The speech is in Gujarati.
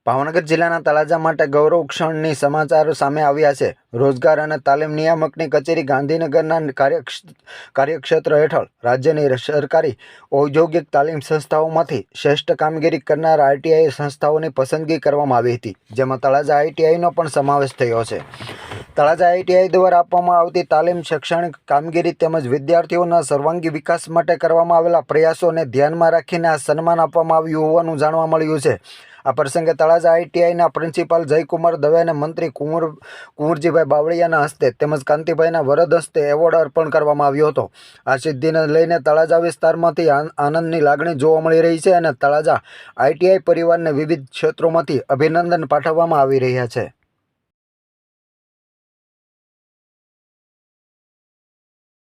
ભાવનગર જિલ્લાના તળાજા માટે ગૌરવ ક્ષણની સમાચારો સામે આવ્યા છે। રોજગાર અને તાલીમ નિયામકની કચેરી ગાંધીનગરના કાર્યક્ષેત્ર હેઠળ રાજ્યની સરકારી ઔદ્યોગિક તાલીમ સંસ્થાઓમાંથી શ્રેષ્ઠ કામગીરી કરનાર આઈટીઆઈ સંસ્થાઓની પસંદગી કરવામાં આવી હતી, જેમાં તળાજા આઈટીઆઈનો પણ સમાવેશ થયો છે। તળાજા આઈટીઆઈ દ્વારા આપવામાં આવતી તાલીમ, શૈક્ષણિક કામગીરી તેમજ વિદ્યાર્થીઓના સર્વાંગી વિકાસ માટે કરવામાં આવેલા પ્રયાસોને ધ્યાનમાં રાખીને આ સન્માન આપવામાં આવ્યું હોવાનું જાણવા મળ્યું છે। આ પ્રસંગે તળાજા આઈટીઆઈના પ્રિન્સિપાલ જયકુમાર દવે અને મંત્રી કુંવરજીભાઈ બાવળિયાના હસ્તે તેમજ કાંતિભાઈના વરદ હસ્તે એવોર્ડ અર્પણ કરવામાં આવ્યો હતો। આ સિદ્ધિને લઈને તળાજા વિસ્તારમાંથી આનંદની લાગણી જોવા મળી રહી છે અને તળાજા આઈટીઆઈ પરિવારને વિવિધ ક્ષેત્રોમાંથી અભિનંદન પાઠવવામાં આવી રહ્યા છે।